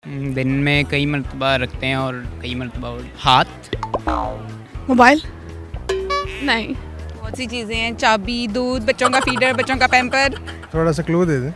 दिन में कई मरतबा रखते हैं और कई मरतबा हाथ। मोबाइल। नहीं। बहुत सी चीज़ें हैं, चाबी, दूध, बच्चों का फीडर, बच्चों का पैम्पर। थोड़ा सा क्लू दे दे।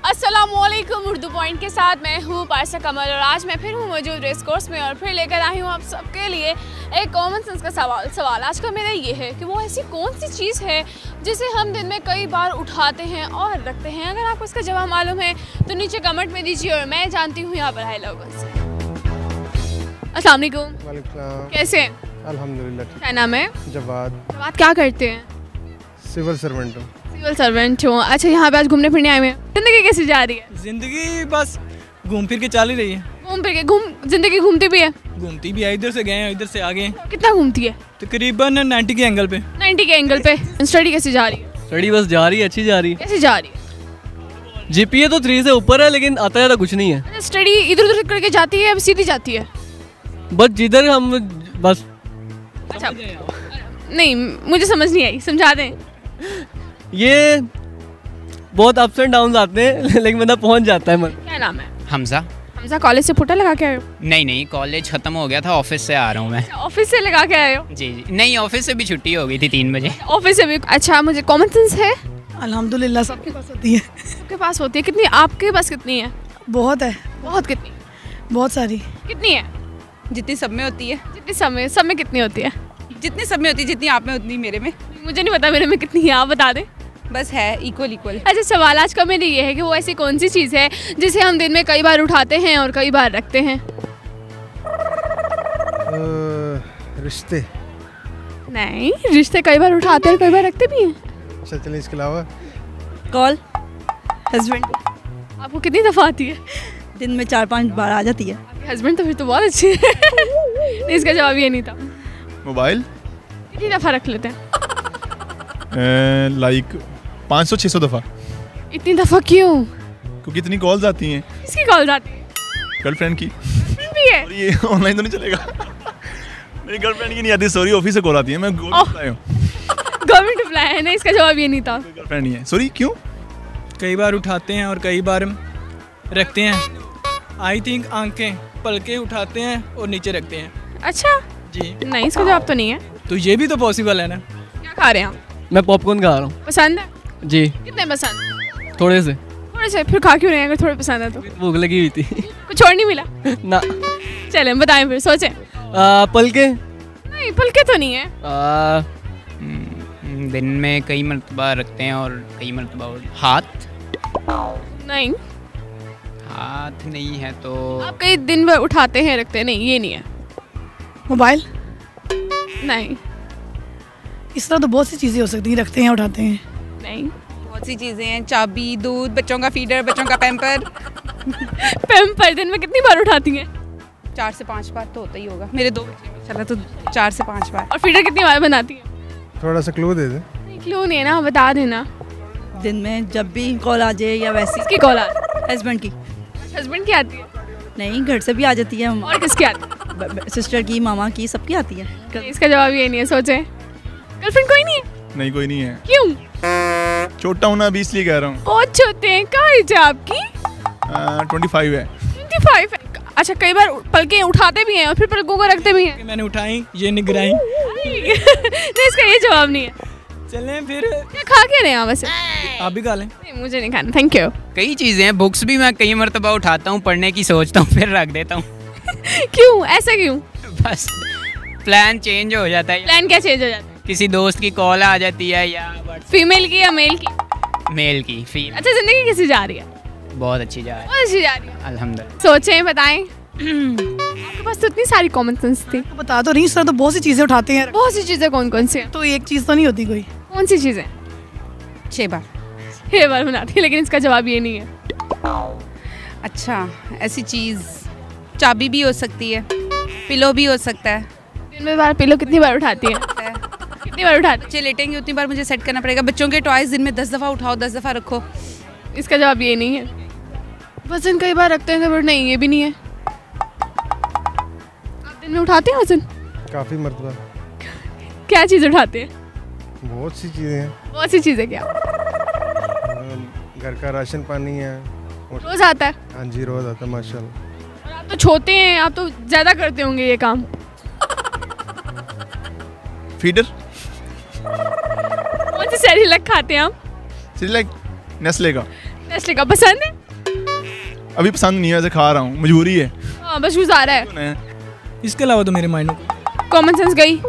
अस्सलामुअलैकुम, उर्दू पॉइंट के साथ मैं हूँ पारसा कमल और आज मैं फिर हूँ मौजूद रेस कोर्स में और फिर लेकर आई हूँ आप सबके लिए एक कॉमन सेंस का सवाल आज का मेरा ये है कि वो ऐसी कौन सी चीज़ है जिसे हम दिन में कई बार उठाते हैं और रखते हैं। अगर आपको इसका जवाब मालूम है तो नीचे कमेंट में दीजिए और मैं जानती हूँ यहाँ पर हाय लोगों से। अस्सलाम वालेकुम। वालेकुम। कैसे हैं? अल्हम्दुलिल्लाह। क्या नाम है? जवाद। जवाद क्या करते हैं? सिविल सर्वेंट हूँ। सिविल सर्वेंट हो। अच्छा, यहाँ पे आज घूमने फिरने आए हुए हैं। जिंदगी कैसी जा रही है? जिंदगी बस घूम फिर के चल ही रही है। घूम फिर के जिंदगी घूमती भी है? घूमती भी है, इधर से गए हैं इधर से आ गए। कितना घूमती है? तकरीबन 90 के एंगल पे। 90 के एंगल पे। स्टडी कैसी जा रही है? स्टडी बस जा रही है, अच्छी जा रही है। कैसी जा रही है? जीपीए तो 3 से ऊपर है लेकिन आता ज़्यादा कुछ नहीं है। स्टडी इधर उधर करके जाती है, सीधी जाती है? बस जिधर हम बस। अच्छा, नहीं मुझे समझ नहीं आई, समझा दें। ये बहुत अप्स एंड डाउन आते हैं लेकिन बंदा पहुंच जाता है। क्या नाम है? हमजा। हमजा, कॉलेज से फुटा लगा के आए हो? नहीं, कॉलेज ख़त्म हो गया था, ऑफिस से आ रहा हूँ मैं। ऑफिस से लगा के आए हो? जी, नहीं ऑफिस से भी छुट्टी हो गई थी 3 बजे। ऑफिस से भी। अच्छा, मुझे कॉमन सेंस है? अल्हम्दुलिल्लाह सबके पास होती है। सबके पास होती है। कितनी आपके पास कितनी है? बहुत है। बहुत कितनी? बहुत सारी। कितनी है? जितनी सब में होती है। जितनी सब में कितनी होती है? जितनी सब में होती है, जितनी आप में उतनी मेरे में। मुझे नहीं पता मेरे में कितनी है, आप बता दें। बस है इक्वल। अच्छा, सवाल आज का मेरा ये है कि वो ऐसी कौन सी चीज़ है जिसे हम दिन में कई बार उठाते हैं और कई बार रखते हैं? रिश्ते। नहीं, रिश्ते कई बार उठाते हैं और कई बार रखते भी हैं। अच्छा चलिए, इसके अलावा कॉल हस्बैंड आपको कितनी दफ़ा आती है? दिन में 4-5 बार आ जाती है। आपके हस्बैंड तो फिर तो बहुत अच्छे हैं। नहीं, इसका जवाब ये नहीं था। मोबाइल। कितनी दफ़ा रख लेते हैं? लाइक 500-600 दफ़ा। इतनी दफ़ा क्यों? क्योंकि इतनी कॉल्स आती हैं। किसकी कॉल आती है? गर्लफ्रेंड की। भी है? और ये ऑनलाइन तो नहीं चलेगा। मेरी गर्लफ्रेंड की नहीं आती, सॉरी, ऑफिस से कॉल आती है। मैं गवर्नमेंट अप्लाई है ना, इसका जवाब ये नहीं था। गर्लफ्रेंड नहीं है, सॉरी। क्यों? कई बार उठाते हैं और कई बार रखते हैं। आई थिंक आंखें, पलकें उठाते हैं और नीचे रखते हैं। अच्छा जी, नहीं, इसका जवाब तो नहीं है। तो ये भी तो पॉसिबल है ना। क्या खा रहे हैं आप? मैं पॉपकॉर्न खा रहा हूँ। पसंद है? जी। कितने पसंद? थोड़े से। थोड़े से? फिर खा क्यों रहे हैं अगर थोड़े पसंद है तो? भूख लगी हुई थी। कुछ और नहीं मिला? ना। चलें बताएं, फिर सोचें। पलके। नहीं, पलके तो नहीं है। दिन में कई मरतबा रखते हैं और कई मरतबा हाथ। नहीं, हाथ नहीं है तो आप कई दिन भर उठाते हैं रखते हैं। नहीं, ये नहीं है। मोबाइल। नहीं। इस तरह तो बहुत सी चीज़ें हो सकती हैं, रखते हैं उठाते हैं। नहीं। बहुत सी चीज़ें हैं, चाबी, दूध, बच्चों का फीडर, बच्चों का पैम्पर। पैम्पर दिन में कितनी बार उठाती हैं? 4 से 5 बार तो होता ही होगा। मेरे 2 बच्चे हैं, चला तो 4 से 5 बार। और फीडर कितनी बार बनाती हैं? थोड़ा सा क्लू दे दे। क्यों नहीं है ना, बता देना। दिन में जब भी कॉल आ जाए या वैसी। किसकी कॉल आती है? हस्बैंड की। हस्बैंड की आती है? नहीं, घर से भी आ जाती है। और किसकी आती है? सिस्टर की, मामा की, सबकी आती है। नहीं, इसका जवाब ये नहीं है, सोचें। गर्लफ्रेंड कोई नहीं है? नहीं, कोई नहीं है। क्यों? छोटा हूँ ना, अभी इसलिए कह रहा हूँ। बहुत छोटे हैं। क्या एज है आपकी? 25 है। 25 है। अच्छा, कई बार पलकें उठाते भी हैं और फिर पलकों को रखते भी हैं। कि मैंने उठाई, ये निगराई। नहीं, इसका ये जवाब नहीं है। चलें फिर। क्या खा के रहे हैं वैसे? आप भी खा लें। नहीं, मुझे नहीं खाना, थैंक यू। कई चीज़ें हैं। बुक्स भी मैं कई मरतबा उठाता हूँ, पढ़ने की सोचता हूँ, फिर रख देता हूँ। क्यों? ऐसा क्यों? बस प्लान चेंज हो जाता है। प्लान क्या चेंज हो जाता है? किसी दोस्त की कॉल आ जाती है या फीमेल की या मेल की? मेल की। फीमेल। अच्छा, जिंदगी कैसी जा रही है? बहुत अच्छी जा रही है, बहुत अच्छी जा रही है। अल्हम्दुलिल्लाह। सोचें, बताएं। आपके पास तो इतनी सारी कॉमन सेंस थी। तो बता तो नहीं, इस तरह तो बहुत सी चीज़ें उठाते हैं। बहुत सी चीज़ें कौन कौन सी हैं? तो एक चीज़ तो नहीं होती कोई। कौन सी चीज़ें? 6 बार। 6 बार बनाती है, लेकिन इसका जवाब ये नहीं है। अच्छा, ऐसी चीज़ चाबी भी हो सकती है, पिलो भी हो सकता है। दिन में बार पिलो कितनी बार उठाती है? कितनी बार उठाती बच्चे लेटेंगे उतनी बार मुझे सेट करना पड़ेगा। बच्चों के टॉयज दिन में 10 दफ़ा उठाओ, 10 दफ़ा रखो। है? इसका जवाब ये नहीं है। वजन कई बार रखते हैं, बट नहीं, ये भी नहीं है। आप दिन में उठाते हैं वजन? काफ़ी मरतबा। क्या चीज़ उठाते हैं? बहुत सी चीज़ें हैं। बहुत सी चीज़ें क्या? घर का राशन पानी है, रोज आता है? हाँ जी, रोज़ आता है माशाल्लाह। और आप तो छोटे हैं, आप तो ज़्यादा करते होंगे ये काम। फीडर। कौन सी सेरिलैक खाते हैं आप? सिर्फ नेस्ले का। नेस्ले का पसंद है? अभी पसंद नहीं है, ऐसे खा रहा हूँ, मजबूरी है। हाँ, बस गुजारा है। इसके अलावा तो मेरे माइंड में कॉमन सेंस गई?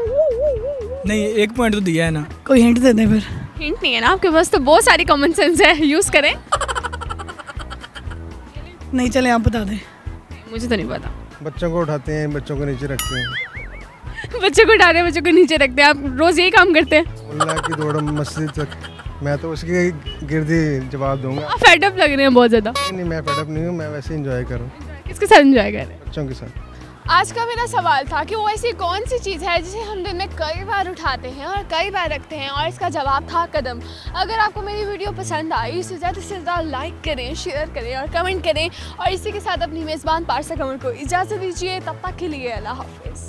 नहीं, एक पॉइंट तो दिया है ना। कोई हिंट दे दें फिर। हिंट नहीं है ना आपके पास? तो बहुत सारी कॉमन सेंस है, यूज़ करें। नहीं, चले आप बता दें। मुझे तो नहीं पता। बच्चों को उठाते हैं, बच्चों को नीचे रखते हैं। बच्चों को उठाते हैं, बच्चों को नीचे रखते हैं। आप रोज़ यही काम करते हैं? अल्लाह की दौड़ मस्जिद तक, मैं तो उसके गिर्दी जवाब दूंगा। आप फेडअप लग रहे हैं बहुत ज़्यादा। नहीं, मैं फेडअप नहीं हूँ, मैं वैसे इंजॉय करूँ किसके साथ एंजॉय कर रहे हैं? बच्चों के साथ। आज का मेरा सवाल था कि वो ऐसी कौन सी चीज़ है जिसे हम दिन में कई बार उठाते हैं और कई बार रखते हैं, और इसका जवाब था कदम। अगर आपको मेरी वीडियो पसंद आई तो ज़्यादा से ज़्यादा लाइक करें, शेयर करें और कमेंट करें, और इसी के साथ अपनी मेज़बान पारसा कमर को इजाज़त दीजिए। तब तक के लिए अल्लाह हाफिज़।